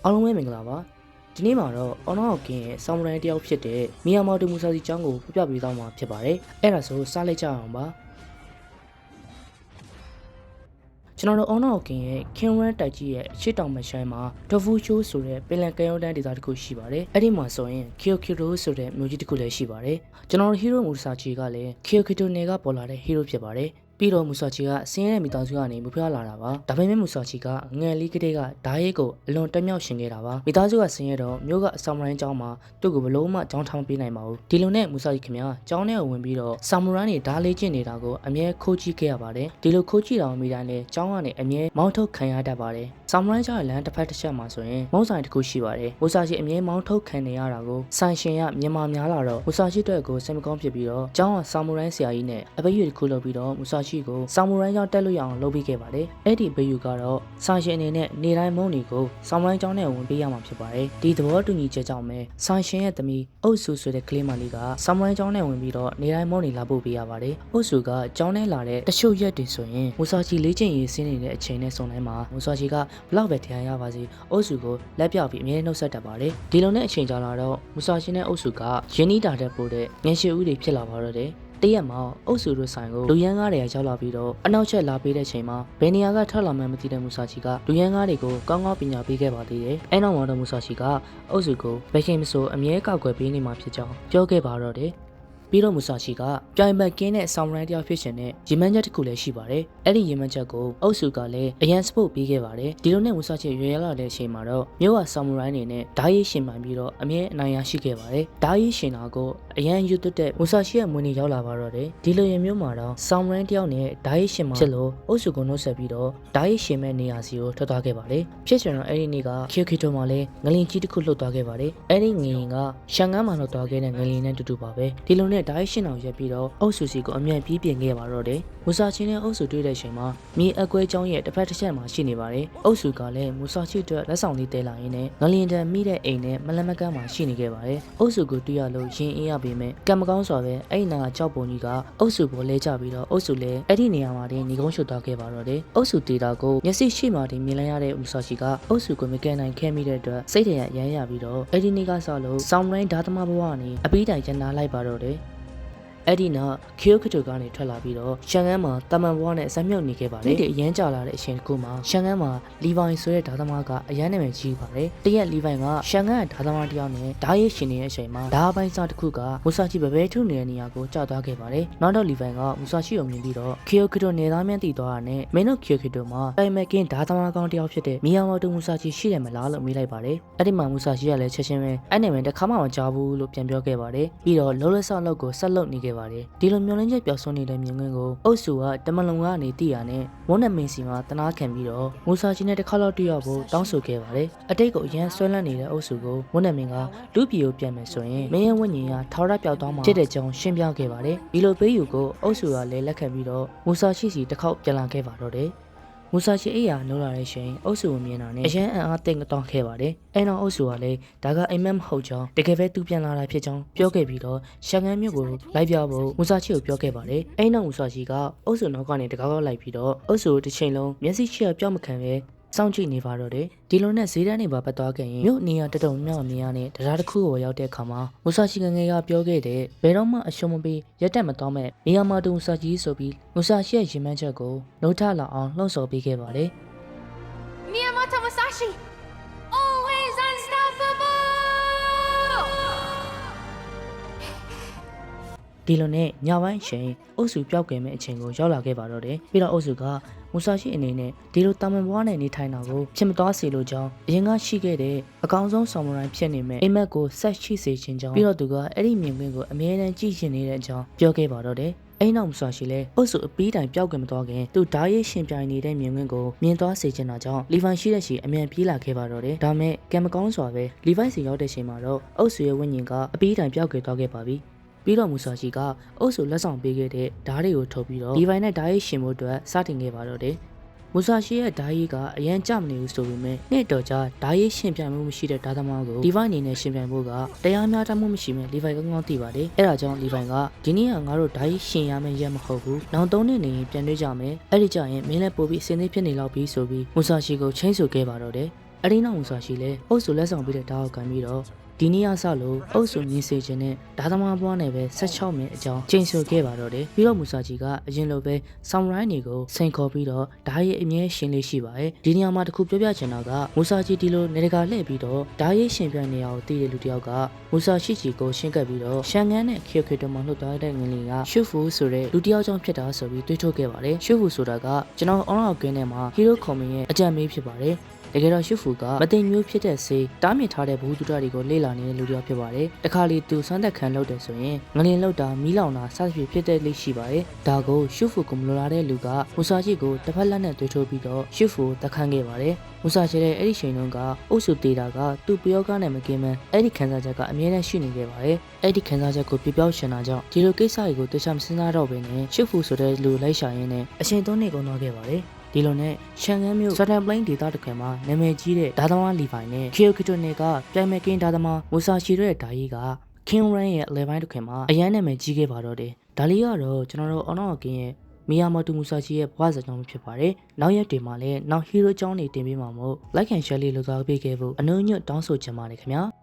အားလုံးပဲမင်္ဂလာပါဒီနေ့မှာတော့အော်နောက်ကင်းရဲ့ဆောင်းရိုင်းတယောက်ဖြစ်တဲ့မီယာမော်တူမူဆာစီကျောင်းကိုပြပြပေးသွားမှာဖြစ်ပါတယ်အဲ့ဒါဆိုစလိုက်ကြအောင်ပါကျွန်တော်တို့အော်နောက်ကင်းရဲ့ခင်ရန်တိုက်ကြီးရဲ့ရှစ်တောင်မရှိုင်းမှာဒဖူချိုးဆိုတဲ့ပင်လယ်ကမ်းရိုးတန်းဒေသတစ်ခုရှိပါတယ်အဲ့ဒီမှာဆိုရင်ခီယိုကီတိုဆိုတဲ့မြို့ကြီးတစ်ခုလည်းရှိပါတယ်ကျွန်တော်တို့ဟီးရိုမူဆာချီကလည်းခီယိုကီတိုနယ်ကပေါ်လာတဲ့ဟီးရိုဖြစ်ပါတယ်ပြီးတော့မူဆာချီကဆင်းရဲတဲ့မိသားစုကနေမဖွားလာတာပါဒါပေမဲ့မူဆာချီကငယ်လေးကလေးကဓာတ်ရိတ်ကိုအလွန်တက်မြောက်ရှင်ခဲ့တာပါမိသားစုကဆင်းရဲတော့မြို့ကအဆောင်မရိုင်းကျောင်းမှာသူ့ကိုဘလို့မှကျောင်းထောင်ပေးနိုင်ပါဘူးဒီလိုနဲ့မူဆာချီခင်ဗျာကျောင်းထဲကိုဝင်ပြီးတော့ဆာမူရိုင်းတွေဓာတ်လေးကျင့်နေတာကိုအမြဲခိုးကြည့်ခဲ့ရပါတယ်ဒီလိုခိုးကြည့်တော်မိတိုင်းလဲကျောင်းကနေအမြဲမောင်းထုတ်ခံရတတ်ပါတယ်ဆာမူရိုင်းကျောင်းရဲ့လမ်းတစ်ဖက်တစ်ချက်မှာဆိုရင်မုံဆိုင်တစ်ခုရှိပါတယ်မူဆာချီအမြဲမောင်းထုတ်ခံနေရတာကိုဆိုင်ရှင်ကမြန်မာများလာတော့မူဆာချီအတွက်ကိုစိတ်မကောင်းဖြစ်ပြီးတော့ကျောင်းကဆာမူရိုင်းဆရာကြီးနဲ့အပည့်ရတစ်ခုလုပ်ပြီးတော့မူဆာချီကိုဆာမူရိုင်းကျောင်းတက်လို့ရအောင်လုပ်ပေးခဲ့ပါတယ်အဲ့ဒီဘေယူကတော့ဆိုင်ရှင်အနေနဲ့နေတိုင်းမုံတွေကိုဆာမူရိုင်းကျောင်းနဲ့ဝင်ပေးရမှာဖြစ်ပါတယ်ဒီသဘောတူညီချက်ကြောင့်ပဲဆိုင်ရှင်ရဲ့သမီးအုပ်စုဆိုတဲ့ကလေးမလေးကဆာမူရိုင်းကျောင်းနဲ့ဝင်ပြီးတော့နေတိုင်းမုံတွေလာပို့ပေးရပါတယ်အုပ်စုကကျောင်းထဲလာတဲ့တချို့ရက်တွေဆိုရင်မူဆာချီလေ့ကျင့်ရေးဆင်းနေတဲ့အချိန်နဲ့ဆုံတိုင်းမှာမူဆာချီကဘလောက်ပဲထင်ရပါစေအုပ်စုကိုလက်ပြောက်ပြီးအမြဲနှုတ်ဆက်တတ်ပါတယ်ဒီလိုနဲ့အချိန်ကြာလာတော့မူဆာချီနဲ့အုပ်စုကရင်းနှီးတာတဲ့ပို့တဲ့ငယ်ရှိဦးတွေဖြစ်လာပါတော့တယ်တရက်မှာအုပ်စုတို့ဆိုင်ကိုလူရန်ကားတွေကရောက်လာပြီးတော့အနောက်ချက်လာပေးတဲ့ချိန်မှာဘယ်နေရာကထွက်လာမှန်းမသိတဲ့မူဆာချီကလူရန်ကားတွေကိုကောင်းကောင်းပညာပေးခဲ့ပါသေးတယ်။အဲနောက်မှာတော့မူဆာချီကအုပ်စုကိုဘယ်ခင်မဆိုအမြဲကောက်ွယ်ပေးနေမှာဖြစ်ကြောင်းပြောခဲ့ပါတော့တယ်။ပြီးတော့မူဆာချီကပြိုင်ဘက်ကင်းတဲ့ဆောင်းရိုင်းတယောက်ဖြစ်ရှင်တဲ့ရီမန်းချက်တစ်ခုလည်းရှိပါတယ်။အဲ့ဒီရီမန်းချက်ကိုအုပ်စုကလည်းအရန်စပုတ်ပေးခဲ့ပါတယ်။ဒီလိုနဲ့မူဆာချီရွေရလာတဲ့အချိန်မှာတော့မြို့ကဆောင်းရိုင်းနေနဲ့ဓာတ်ရည်ရှင်မှန်ပြီးတော့အမြဲအနိုင်ရရှိခဲ့ပါတယ်။ဓာတ်ရည်ရှင်တာကိုအရန်ယူသွတ်တဲ့မူဆာချီရဲ့မွေးနေ့ရောက်လာပါတော့တယ်။ဒီလိုရင်မျိုးမှာတော့ဆောင်းရိုင်းတယောက်နဲ့ဓာတ်ရည်ရှင်မှဖြစ်လို့အုပ်စုကိုနှုတ်ဆက်ပြီးတော့ဓာတ်ရည်ရှင်မဲ့နေရာစီကိုထွက်သွားခဲ့ပါတယ်။ဖြစ်ချင်တော့အဲ့ဒီနေ့ကခီယိုကီတိုမှာလည်းငလင်ကြီးတစ်ခုလှုပ်သွားခဲ့ပါတယ်။အဲ့ဒီငလင်ကရှန်ကန်းမှာလှုပ်သွားခဲ့တဲ့ငလင်နဲ့တူတူပါပဲ။ဒီလိုနဲ့ဓာတ်ရည်ရှင်အောင်ရက်ပြီးတော့အုပ်စုစီကိုအမြန်ပြေးပြင်ခဲ့ပါတော့တယ်။မူဆာချီနဲ့အုပ်စုတွေ့တဲ့အချိန်မှာမြေအကွဲကျောင်းရဲ့တစ်ဖက်တစ်ချက်မှာရှိနေပါတယ်။အုပ်စုကလည်းမူဆာချီအတွက်လက်ဆောင်လေးတဲလာရင်းနဲ့ငလင်တန်မိတဲ့အိမ်နဲ့မလမကန်းမှာရှိနေခဲ့ပါတယ်။အုပ်စုကိုတွေ့ရလို့ရင်အေးရပေမဲ့ကံမကောင်းစွာပဲအဲ့နာကကြောက်ပုံကြီးကအုပ်စုကိုလဲကျပြီးတော့အုပ်စုလည်းအဲ့ဒီနေရာမှာတင်ညီကုန်းရှုပ်သွားခဲ့ပါတော့တယ်။အုပ်စုတေတာကိုမျက်စိရှိမှတင်မြင်လိုက်ရတဲ့မူဆာချီကအုပ်စုကိုမကယ်နိုင်ခဲ့မိတဲ့အတွက်စိတ်ထရရမ်းရပြီးတော့အဲ့ဒီနေ့ကစလို့ဆောင်းရိုင်းဓာတ်သမားဘဝကနေအပီးတိုင်ကျန်လာလိုက်ပါတော့တယ်။အဲ့ဒီနောက်ခီယိုကီတိုကနေထွက်လာပြီးတော့ရှန်ကန်းမှာတမန်ဘွားနဲ့ဇက်မြုပ်နေခဲ့ပါတယ်ဒီအရန်ကြာလာတဲ့အချိန်တစ်ခုမှာရှန်ကန်းမှာလီဗိုင်ဆိုတဲ့ဓာတ်သမားကအရန်နာမည်ကြီးပါတယ်တရက်လီဗိုင်ကရှန်ကန်းရဲ့ဓာတ်သမားတစ်ယောက်နဲ့ဓာတ်ရည်ရှင်နေတဲ့အချိန်မှာဓာတ်ပိုင်းစားတစ်ခုကမူဆာချီဘဘဲထုနေတဲ့နေရာကိုကျသွားခဲ့ပါတယ်နောက်တော့လီဗိုင်ကမူဆာချီကိုမြင်ပြီးတော့ခီယိုကီတိုနေသားမြန်းတည်သွားတာနဲ့မင်းတို့ခီယိုကီတိုမှာတိုင်မက်ကင်းဓာတ်သမားကောင်းတစ်ယောက်ဖြစ်တဲ့မီယာမော်တိုမူဆာချီရှိတယ်မလားလို့မေးလိုက်ပါတယ်အဲ့ဒီမှာမူဆာချီကလည်းချက်ချင်းပဲအဲ့နာမည်တစ်ခါမှမကြားဘူးလို့ပြန်ပြောခဲ့ပါတယ်ပြီးတော့လောလောဆလောက်ကိုဆက်လုပ်နေခဲ့ပါတယ်ဒီလိုမျိုးလင်းချက်ပျောက်ဆုံးနေတဲ့မြင်ကွင်းကိုအုပ်စုကတမလုံကနေတည်ရနဲ့မွန်းနမင်းစီမှာတနာခံပြီးတော့မူဆာချီနဲ့တစ်ခါတော့တွေ့ရဖို့တောင်းဆိုခဲ့ပါတယ်အတိတ်ကိုအရန်ဆွဲလန်းနေတဲ့အုပ်စုကိုမွန်းနမင်းကလူပြည်ကိုပြန်မယ်ဆိုရင်မင်းရဲ့ဝိညာဉ်ကထောက်ရပျောက်သွားမှာဖြစ်တဲ့ကြောင်းရှင်းပြခဲ့ပါတယ်ဒီလိုပေးယူကိုအုပ်စုကလည်းလက်ခံပြီးတော့မူဆာချီစီတစ်ခေါက်ပြန်လာခဲ့ပါတော့တယ်မူဆာချီအိယာနိုးလာတဲ့ချိန်အုပ်စုကိုမြင်တာနဲ့အရန်အံ့အားသင့်တောင်းခဲ့ပါတယ်။အဲနောက်အုပ်စုကလည်းဒါကအိမ်မက်မဟုတ်ကြောင်းတကယ်ပဲသူပြန်လာတာဖြစ်ကြောင်းပြောခဲ့ပြီးတော့ရှန်ကန်းမြို့ကိုလိုက်ပြဖို့မူဆာချီကိုပြောခဲ့ပါတယ်။အဲနောက်မူဆာချီကအုပ်စုနောက်ကနေတကောက်လိုက်ပြီးတော့အုပ်စုတစ်ချိန်လုံးမျက်စိရှိရပြောင်းမခံပဲစောင့်ကြည့်နေပါတော့တယ်ဒီလိုနဲ့ဈေးတန်းတွေပါပတ်သွားခဲ့ရင်မြို့နေရာတော်တော်များများနဲ့တရားတစ်ခုကိုရောက်တဲ့အခါမှာမူဆာချီငငယ်ကပြောခဲ့တဲ့ဘယ်တော့မှအရှုံးမပေးရက်တက်မသွားမဲ့မီယာမာတူမူဆာချီဆိုပြီးမူဆာချီရဲ့ရင်မှန်းချက်ကိုနှုတ်ထလာအောင်လှုံ့ဆော်ပေးခဲ့ပါတယ်Miyamoto Musashi, always unstoppable. ဒီလိုနဲ့ညပိုင်းချိန်အုပ်စုပြောက်ကွယ်မဲ့အချိန်ကိုရောက်လာခဲ့ပါတော့တယ်ပြီးတော့အုပ်စုကမူဆာရှိအနေနဲ့ဒီလိုတာမန်ဘွားနဲ့နေထိုင်တာကိုဖြစ်မသွားစေလိုကြောင်းအရင်ကရှိခဲ့တဲ့အကောင်ဆုံးဆော်မရိုင်းဖြစ်နေမဲ့အိမ်မက်ကိုဆက်ရှိစေခြင်းကြောင့်ပြီးတော့သူကအဲ့ဒီမြင်ကွင်းကိုအမြဲတမ်းကြည့်ရှင်နေတဲ့အကြောင်းပြောခဲ့ပါတော့တယ်အဲ့နောက်မူဆာရှိလဲအုပ်စုအပီးတိုင်ပြောက်ကွယ်မသွားခင်သူဓာတ်ရည်ရှင်ပြိုင်နေတဲ့မြင်ကွင်းကိုမြင်သွားစေချင်တာကြောင့်လီဗိုင်ရှိတဲ့ရှိအမြန်ပြေးလာခဲ့ပါတော့တယ်ဒါမဲ့ကံမကောင်းစွာပဲလီဗိုင်စီရောက်တဲ့ချိန်မှာတော့အုပ်စုရဲ့ဝိညာဉ်ကအပီးတိုင်ပြောက်ကွယ်သွားခဲ့ပါပြီပြီးတော့မူဆာချီကအုပ်စုလက်ဆောင်ပေးခဲ့တဲ့ဓာတ်တွေကိုထုတ်ပြီးတော့ဒီဘိုင်နဲ့ဓာတ်ရည်ရှင်ဖို့အတွက်စတင်ခဲ့ပါတော့တယ်မူဆာရှိရဲ့ဓာတ်ရည်ကအရန်ကြမနေဘူးဆိုပေမဲ့နှစ်တော်ကြာဓာတ်ရည်ရှင်ပြိုင်မှုမရှိတဲ့ဓာတ်သမားကိုဒီဘိုင်အနေနဲ့ရှင်ပြိုင်ဖို့ကတရားမျှတမှုမရှိမဲ့လီဗိုင်ကောင်းကောင်းသိပါတယ်အဲ့ဒါကြောင့်လီဗိုင်ကဒီနေ့ကငါတို့ဓာတ်ရည်ရှင်ရမယ့်ရက်မဟုတ်ဘူးနောက်3နှစ်နေရင်ပြန်တွေ့ကြမယ်အဲ့ဒီကြရင်မင်းလည်းပို့ပြီးအစင်းသေးဖြစ်နေလောက်ပြီဆိုပြီးမူဆာရှိကိုချင်းဆိုခဲ့ပါတော့တယ်မ အရီနောက်မူဆာရှိလဲအုပ်စုလက်ဆောင်ပေးတဲ့ဓာတ်အောက်ခံပြီးတော့ဒီနေ့အစလို့အုပ်စုမြင်စေခြင်းနဲ့ဓာသမားဘွားနဲ့ပဲ16မိနစ်အကြောင်းချိန်ဆခဲ့ပါတော့တယ်ပြီးတော့မူဆာကြီးကအရင်လိုပဲဆမ်ရိုင်းတွေကိုစိန်ခေါ်ပြီးတော့ဓာရဲ့အမြဲရှင်းလေးရှိပါတယ်ဒီနေရာမှာတခုပြောပြချင်တာကမူဆာကြီးဒီလိုနေတကာလှည့်ပြီးတော့ဓာရဲ့ရှင်ပြနေရအောင်တည်တဲ့လူတစ်ယောက်ကမူဆာရှိကြီးကိုရှင်းကပ်ပြီးတော့ရှန်ငန်းနဲ့ခေခေတမလှုပ်သွားတဲ့ငလင်ကရှုဖူဆိုတဲ့လူတစ်ယောက်ကြောင့်ဖြစ်တာဆိုပြီးတွေးထုတ်ခဲ့ပါတယ်ရှုဖူဆိုတာကကျွန်တော်အွန်လောက်ကွင်းထဲမှာဟီရိုခေါ်မင်းရဲ့အကြံပေးဖြစ်ပါတယ်တကယ်တော့ရှုဖူကမသိမျိုးဖြစ်တဲ့ဆေးတားမြစ်ထားတဲ့ဘူးတူတာတွေကိုလေ့လာနေတဲ့လူတစ်ယောက်ဖြစ်ပါတယ်။တခါလေသူစမ်းသပ်ခံလုပ်တယ်ဆိုရင်ငလင်လောက်တာမီးလောင်တာစသဖြင့်ဖြစ်တဲ့လိရှိပါတယ်။ဒါကိုရှုဖူကိုမလိုလားတဲ့လူကမူဆာကြီးကိုတစ်ဖက်လက်နဲ့တွေးထိုးပြီးတော့ရှုဖူတခန့်ခဲ့ပါတယ်။မူဆာကြီးရဲ့အဲ့ဒီချိန်တုန်းကအုပ်စုတေတာကသူ့ပျောကနဲ့မကင်းမန်းအဲ့ဒီခံစားချက်ကအမြဲတမ်းရှိနေခဲ့ပါတယ်။အဲ့ဒီခံစားချက်ကိုပြပြောင်းရှင်တာကြောင့်ဒီလိုကိစ္စတွေကိုတခြားမစဉ်းစားတော့ဘဲနဲ့ရှုဖူဆိုတဲ့လူလိုက်ရှာရင်းနဲ့အချိန်သုံးနေကုန်တော့ခဲ့ပါတယ်။ဒီလိုနဲ့ရှန်ငန်းမြို့စတန်ပလိန်ဒေသတစ်ခွင်မှာနာမည်ကြီးတဲ့ဒါသမားလီဖိုင်နဲ့ခီယိုကီတိုနယ်ကပြိုင်မဲ့ကင်းဒါသမားမူဆာရှီတို့ရဲ့ဓာကြီးကခင်းရန်ရဲ့အလဲပိုင်းတစ်ခွင်မှာအရန်နာမည်ကြီးခဲ့ပါတော့တယ်။ဒါလေးကတော့ကျွန်တော်တို့အော်နော်ကင်းရဲ့မီယာမတူမူဆာရှီရဲ့ဘဝဇာတ်ကြောင့်ဖြစ်ပါတယ်။နောက်ရက်တွေမှာလည်းနောက်ဟီးရိုးကြောင်းတွေတင်ပေးမှာမို့ like and share လေးလုပ်သားပေးခဲ့ဖို့အနှုံညွတ်တောင်းဆိုချင်ပါတယ်ခင်ဗျာ။